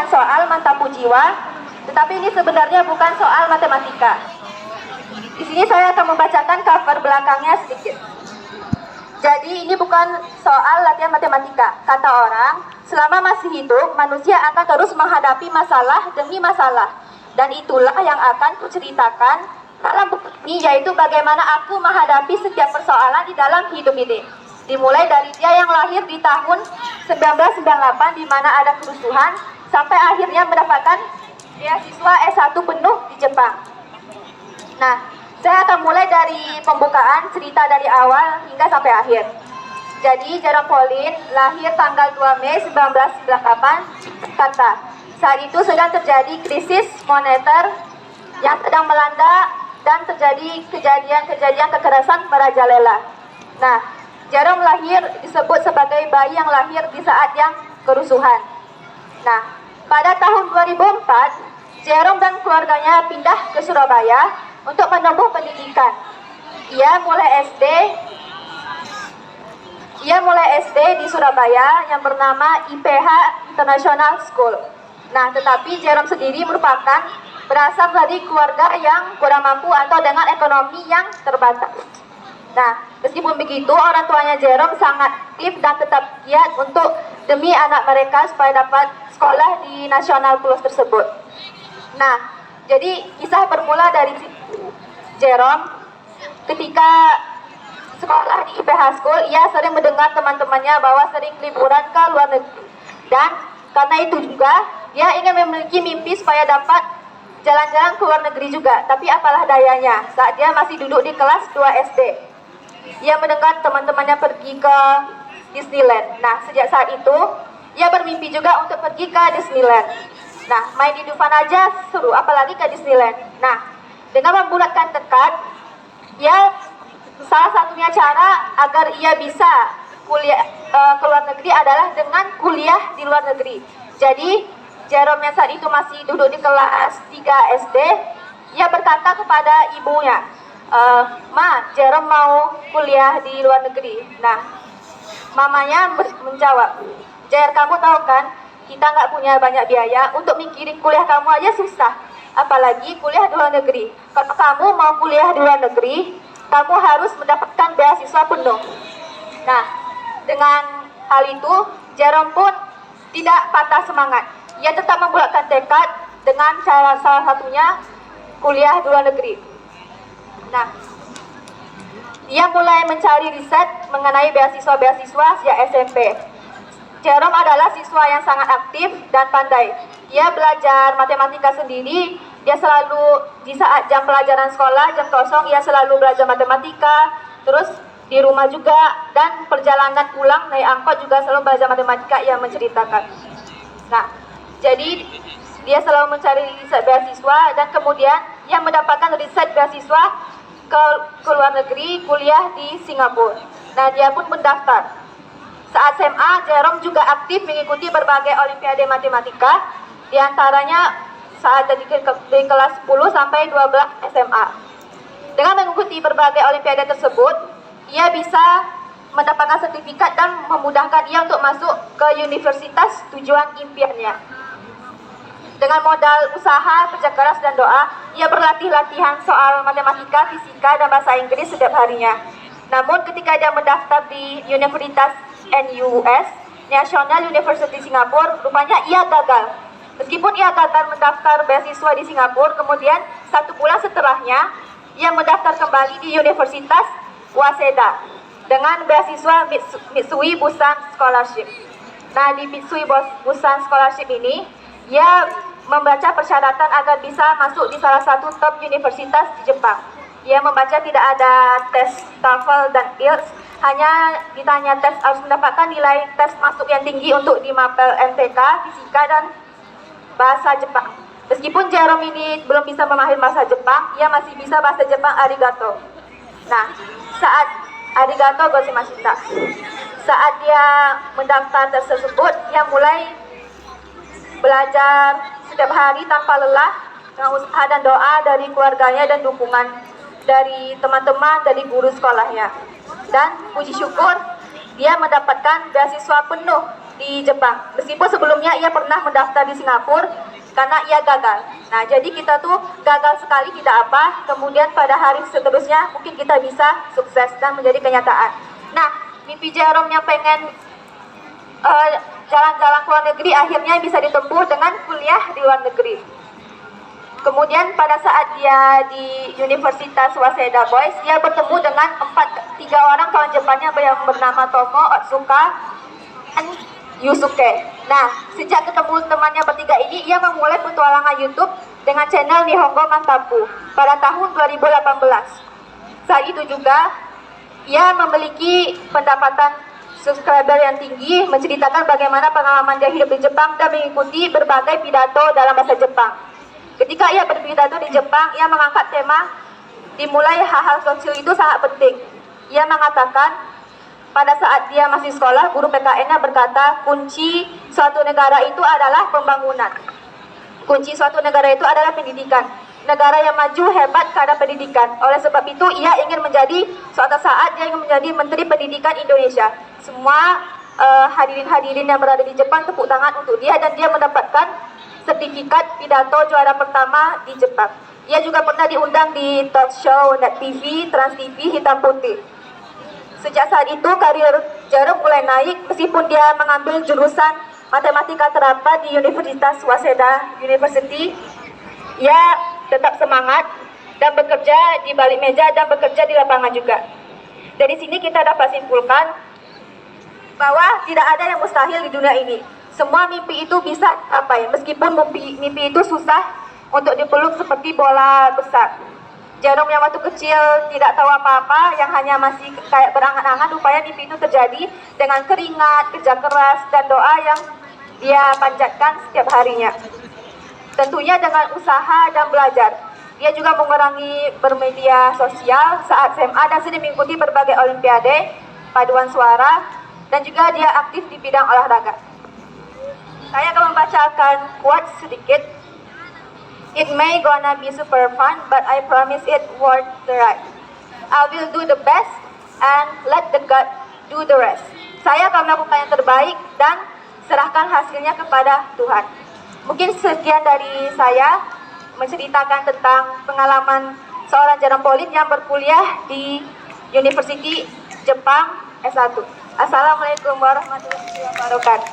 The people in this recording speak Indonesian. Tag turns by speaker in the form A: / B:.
A: soal mata jiwa, tetapi ini sebenarnya bukan soal matematika. Di sini saya akan membacakan cover belakangnya sedikit. Jadi ini bukan soal latihan matematika. Kata orang, selama masih hidup, manusia akan terus menghadapi masalah demi masalah. Dan itulah yang akan kuceritakan dalam buku ini, yaitu bagaimana aku menghadapi setiap persoalan di dalam hidup ini. Dimulai dari dia yang lahir di tahun 1998 di mana ada kerusuhan, sampai akhirnya mendapatkan beasiswa S1 penuh di Jepang. Nah, saya akan mulai dari pembukaan cerita dari awal hingga sampai akhir. Jadi, Jerome Pauline lahir tanggal 2 Mei 1998, Jakarta. Saat itu sedang terjadi krisis moneter yang sedang melanda dan terjadi kejadian-kejadian kekerasan merajalela. Nah, Jerome lahir disebut sebagai bayi yang lahir di saat yang kerusuhan. Nah, pada tahun 2004, Jerome dan keluarganya pindah ke Surabaya untuk menempuh pendidikan. Ia mulai SD di Surabaya yang bernama IPH International School. Nah, tetapi Jerome sendiri berasal dari keluarga yang kurang mampu atau dengan ekonomi yang terbatas. Nah, meskipun begitu, orang tuanya Jerome sangat aktif dan tetap giat untuk demi anak mereka supaya dapat sekolah di National Plus tersebut. Nah, jadi kisah bermula dari Jerome ketika sekolah di IPH School. Ia sering mendengar teman-temannya bahwa sering liburan ke luar negeri. Dan karena itu juga, dia ingin memiliki mimpi supaya dapat jalan-jalan ke luar negeri juga. Tapi apalah dayanya, saat dia masih duduk di kelas 2 SD. Ia mendengar teman-temannya pergi ke Disneyland. Nah, sejak saat itu, ia bermimpi juga untuk pergi ke Disneyland. Nah, main di Dufan aja seru, apalagi ke Disneyland. Nah, dengan membulatkan tekad, salah satunya cara agar ia bisa kuliah ke luar negeri adalah dengan kuliah di luar negeri. Jadi, Jerome yang saat itu masih duduk di kelas 3 SD, ia berkata kepada ibunya, Ma, Jerome mau kuliah di luar negeri. Nah, mamanya menjawab, Jer, kamu tahu kan, kita nggak punya banyak biaya, untuk mikirin kuliah kamu aja susah, apalagi kuliah di luar negeri. Kalau kamu mau kuliah di luar negeri, kamu harus mendapatkan beasiswa penuh. Nah, dengan hal itu, Jerome pun tidak patah semangat. Ia tetap membulatkan tekad dengan cara salah satunya kuliah di luar negeri. Nah, ia mulai mencari riset mengenai beasiswa-beasiswa sejak SMP. Jerome adalah siswa yang sangat aktif dan pandai. Ia belajar matematika sendiri. Dia selalu di saat jam pelajaran sekolah, jam kosong, ia selalu belajar matematika. Terus di rumah juga, dan perjalanan pulang naik angkot juga selalu belajar matematika, ia menceritakan. Nah, jadi dia selalu mencari riset beasiswa dan kemudian ia mendapatkan riset beasiswa ke luar negeri, kuliah di Singapura. Nah, dia pun mendaftar. Saat SMA, Jerome juga aktif mengikuti berbagai olimpiade matematika, di antaranya saat di kelas 10 sampai 12 SMA. Dengan mengikuti berbagai olimpiade tersebut, ia bisa mendapatkan sertifikat dan memudahkan ia untuk masuk ke universitas tujuan impiannya. Dengan modal usaha, kerja keras, dan doa, ia berlatih latihan soal matematika, fisika, dan bahasa Inggris setiap harinya. Namun ketika dia mendaftar di Universitas NUS, National University Singapore, rupanya ia gagal. Meskipun ia gagal mendaftar beasiswa di Singapura, kemudian 1 bulan setelahnya, ia mendaftar kembali di Universitas Waseda dengan beasiswa Mitsui Busan Scholarship. Nah, di Mitsui Busan Scholarship ini, ia membaca persyaratan agar bisa masuk di salah satu top universitas di Jepang. Ia membaca tidak ada tes TOEFL dan IELTS, hanya ditanya tes harus mendapatkan nilai tes masuk yang tinggi untuk di mapel MTK, fisika, dan bahasa Jepang. Meskipun Jerome ini belum bisa memahami bahasa Jepang, ia masih bisa bahasa Jepang arigato. Nah, saat arigato gozaimashita. Saat dia mendaftar tes tersebut, ia mulai belajar setiap hari tanpa lelah dengan usaha dan doa dari keluarganya dan dukungan dari teman-teman, dari guru sekolahnya. Dan puji syukur, dia mendapatkan beasiswa penuh di Jepang. Meskipun sebelumnya ia pernah mendaftar di Singapura karena ia gagal. Nah, jadi kita tuh gagal sekali tidak apa, kemudian pada hari seterusnya mungkin kita bisa sukses dan menjadi kenyataan. Nah, mimpi Jerome yang pengen jalan-jalan ke luar negeri akhirnya bisa ditempuh dengan kuliah di luar negeri. Kemudian pada saat dia di Universitas Waseda Boys, dia bertemu dengan tiga orang kawan Jepangnya yang bernama Tomo, Otsuka, dan Yusuke. Nah, sejak ketemu temannya bertiga ini, ia memulai petualangan YouTube dengan channel Nihongo Mantapu pada tahun 2018. Saat itu juga, ia memiliki pendapatan subscriber yang tinggi, menceritakan bagaimana pengalaman dia hidup di Jepang dan mengikuti berbagai pidato dalam bahasa Jepang. Ketika ia berpidato di Jepang, ia mengangkat tema dimulai hal-hal sosial itu sangat penting. Ia mengatakan pada saat dia masih sekolah, guru PKN-nya berkata kunci suatu negara itu adalah pembangunan. Kunci suatu negara itu adalah pendidikan. Negara yang maju hebat karena pendidikan. Oleh sebab itu, ia ingin menjadi suatu saat dia ingin menjadi Menteri Pendidikan Indonesia. Semua hadirin-hadirin yang berada di Jepang tepuk tangan untuk dia dan dia mendapatkan sertifikat pidato juara pertama di Jepang. Ia juga pernah diundang di talk show Net TV, Trans TV, Hitam Putih. Sejak saat itu karir Jerome mulai naik meskipun dia mengambil jurusan matematika terapan di Universitas Waseda University. Ia tetap semangat dan bekerja di balik meja dan bekerja di lapangan juga. Dari sini kita dapat simpulkan bahwa tidak ada yang mustahil di dunia ini. Semua mimpi itu bisa apa ya, meskipun mimpi itu susah untuk dipeluk seperti bola besar. Jerome yang waktu kecil tidak tahu apa-apa, yang hanya masih kayak berangan-angan, rupanya mimpi itu terjadi dengan keringat, kerja keras, dan doa yang dia panjatkan setiap harinya. Tentunya dengan usaha dan belajar. Dia juga mengurangi bermedia sosial saat SMA dan sering mengikuti berbagai olimpiade, paduan suara, dan juga dia aktif di bidang olahraga. Saya akan membacakan quote sedikit. It may gonna be super fun, but I promise it worth the ride. I will do the best and let the God do the rest. Saya akan melakukan yang terbaik dan serahkan hasilnya kepada Tuhan. Mungkin sekian dari saya menceritakan tentang pengalaman seorang Jerome Pauline yang berkuliah di University Jepang S1. Assalamualaikum warahmatullahi wabarakatuh.